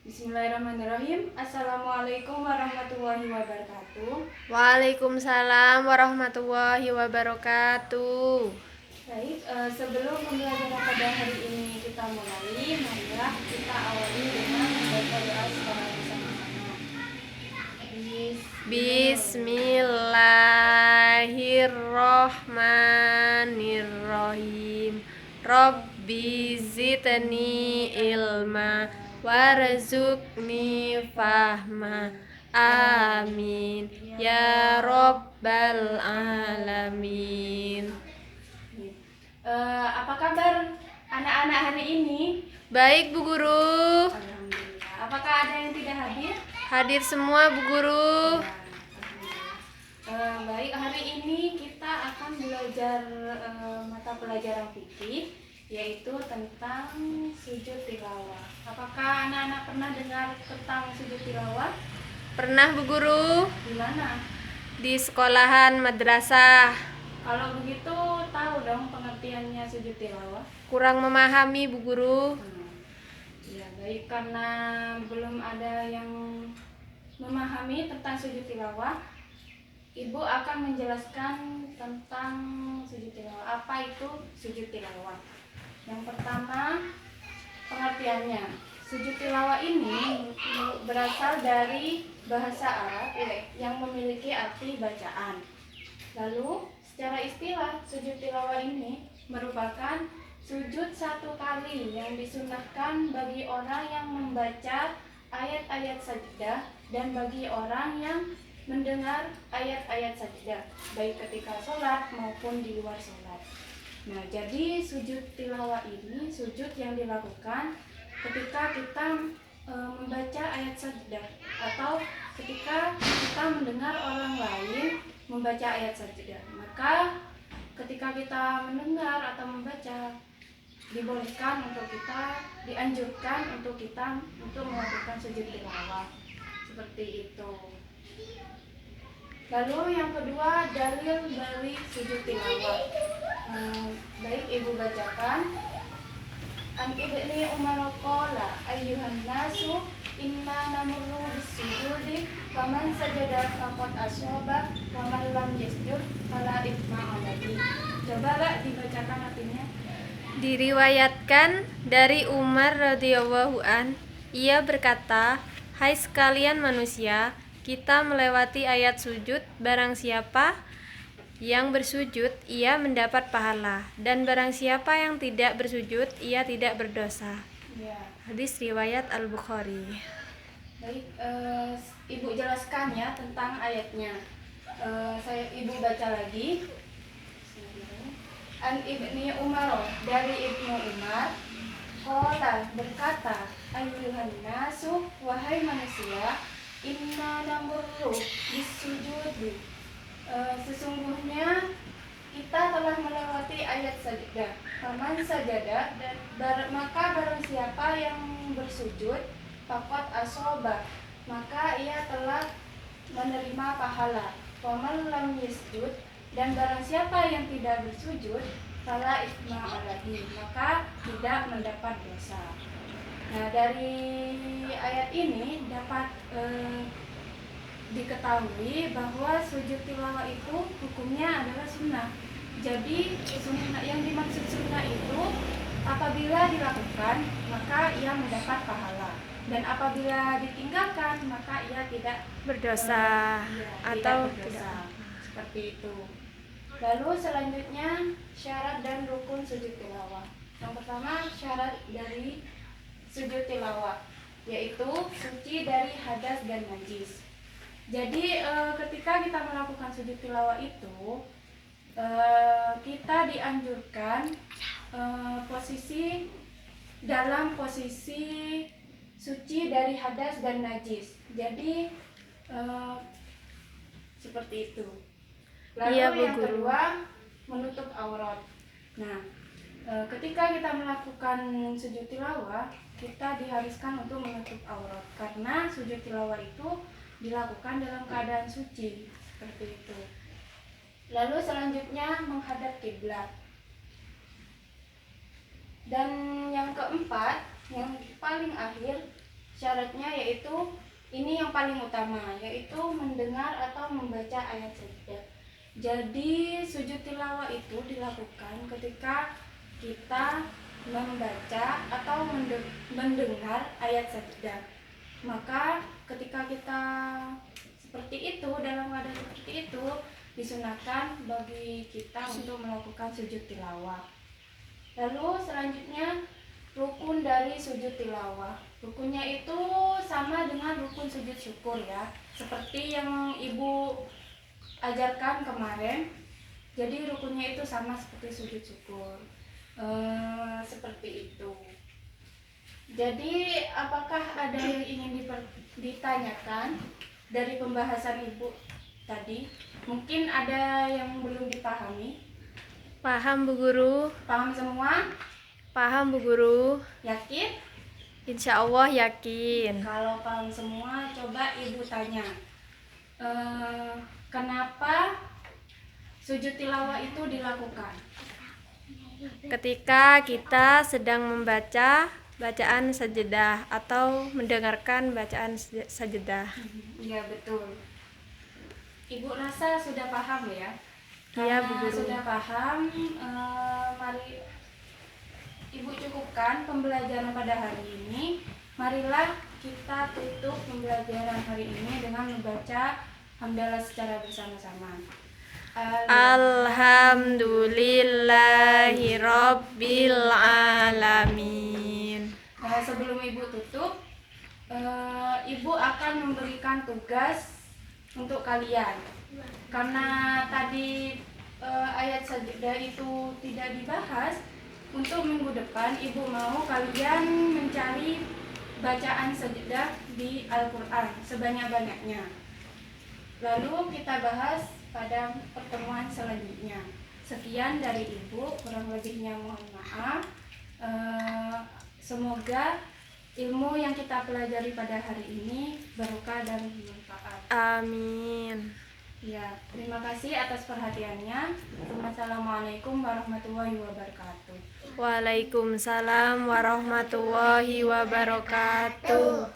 Bismillahirrahmanirrahim. Assalamualaikum warahmatullahi wabarakatuh. Waalaikumsalam warahmatullahi wabarakatuh. Baik, sebelum pembelajaran pada hari ini kita mulai, marilah kita awali dengan membaca doa secara bersama-sama. Bismillahirrohmanirrohim. Rabbi zidni ilma warzuqni fahma. Amin ya rabbal alamin. Apa kabar anak-anak hari ini? Baik Bu Guru. Alhamdulillah. Apakah ada yang tidak hadir? Hadir semua Bu Guru. Baik, hari ini kita akan belajar mata pelajaran fikih, yaitu tentang sujud tilawah. Apakah anak-anak pernah dengar tentang sujud tilawah? Pernah Bu Guru? Di mana? Di sekolahan madrasah. Kalau begitu tahu dong pengertiannya sujud tilawah? Kurang memahami Bu Guru. Ya, baik, karena belum ada yang memahami tentang sujud tilawah, Ibu akan menjelaskan tentang sujud tilawah. Apa itu sujud tilawah? Yang pertama, pengertiannya. Sujud tilawah ini berasal dari bahasa Arab yang memiliki arti bacaan. Lalu, secara istilah, sujud tilawah ini merupakan sujud satu kali yang disunahkan bagi orang yang membaca ayat-ayat sajdah dan bagi orang yang mendengar ayat-ayat sajdah, baik ketika sholat maupun di luar sholat. Nah, jadi sujud tilawah ini sujud yang dilakukan ketika kita membaca ayat sajdah atau ketika kita mendengar orang lain membaca ayat sajdah. Maka ketika kita mendengar atau membaca, dibolehkan untuk kita, dianjurkan untuk kita untuk melakukan sujud tilawah seperti itu. Lalu yang kedua, dalil dari sujud tilawah. Baik, Ibu bacakan. An ibni Umar qala ayyuhan nasu inna namurru bisujudi faman sajada faqad asyaba wa man lam yasjud fala ithma alaihi. Coba dibacakan artinya. Diriwayatkan dari Umar radhiyallahu an, ia berkata, "Hai sekalian manusia, kita melewati ayat sujud, barang siapa yang bersujud, ia mendapat pahala, dan barang siapa yang tidak bersujud, ia tidak berdosa." Ya. Hadis riwayat Al-Bukhari. Baik, Ibu jelaskan ya tentang ayatnya. Ibu baca lagi. An ibni Umar, dari Ibnu Umar, qala berkata, ayyuhan nasu, wahai manusia, inna namurru bisujudi, sesungguhnya kita telah melewati ayat sajdah. Faman sajada, dan maka barang siapa yang bersujud, faqad asoba, maka ia telah menerima pahala. Faman lam yasjud, dan barang siapa yang tidak bersujud, fala itsma alaihi, maka tidak mendapat dosa. Nah, dari ayat ini dapat diketahui bahwa sujud tilawah itu hukumnya adalah sunnah. Jadi sunnah, yang dimaksud sunnah itu apabila dilakukan maka ia mendapat pahala, dan apabila ditinggalkan maka ia tidak Berdosa atau tidak berdosa. Seperti itu. Lalu selanjutnya syarat dan rukun sujud tilawah. Yang pertama, syarat dari sujud tilawah yaitu suci dari hadas dan najis. Jadi ketika kita melakukan sujud tilawah itu kita dianjurkan dalam posisi suci dari hadas dan najis. Jadi seperti itu. Lalu Iya, Bu yang Guru. kedua, menutup aurat. Nah, ketika kita melakukan sujud tilawah, kita diharuskan untuk menutup aurat karena sujud tilawah itu dilakukan dalam keadaan suci, seperti itu. Lalu selanjutnya menghadap kiblat. Dan yang keempat, yang paling akhir, syaratnya yaitu ini yang paling utama, yaitu mendengar atau membaca ayat sajdah. Jadi sujud tilawah itu dilakukan ketika kita membaca atau mendengar ayat sajdah. Maka ketika kita seperti itu, dalam keadaan seperti itu, disunahkan bagi kita untuk melakukan sujud tilawah. Lalu selanjutnya rukun dari sujud tilawah. Rukunnya itu sama dengan rukun sujud syukur ya, seperti yang ibu ajarkan kemarin. Jadi rukunnya itu sama seperti sujud syukur, seperti itu. Jadi apakah ada yang ingin ditanyakan dari pembahasan ibu tadi? Mungkin ada yang belum dipahami. Paham Bu Guru? Paham semua? Paham Bu Guru? Yakin? Insya Allah yakin. Kalau paham semua, coba ibu tanya, kenapa sujud tilawah itu dilakukan? Ketika kita sedang membaca bacaan sajadah atau mendengarkan bacaan sajadah. Iya betul. Ibu rasa sudah paham ya? Iya, Karena Bu Guru. sudah paham, mari ibu cukupkan pembelajaran pada hari ini. Marilah kita tutup pembelajaran hari ini dengan membaca hamdalah secara bersama-sama. Alhamdulillahirabbil alamin. Sebelum ibu tutup, ibu akan memberikan tugas untuk kalian. Karena tadi ayat sajdah itu tidak dibahas, untuk minggu depan ibu mau kalian mencari bacaan sajdah di Al-Quran sebanyak-banyaknya. Lalu kita bahas pada pertemuan selanjutnya. Sekian dari ibu, kurang lebihnya mohon maaf. Semoga ilmu yang kita pelajari pada hari ini berkah dan bermanfaat. Amin. Ya, terima kasih atas perhatiannya. Wassalamualaikum warahmatullahi wabarakatuh. Waalaikumsalam warahmatullahi wabarakatuh.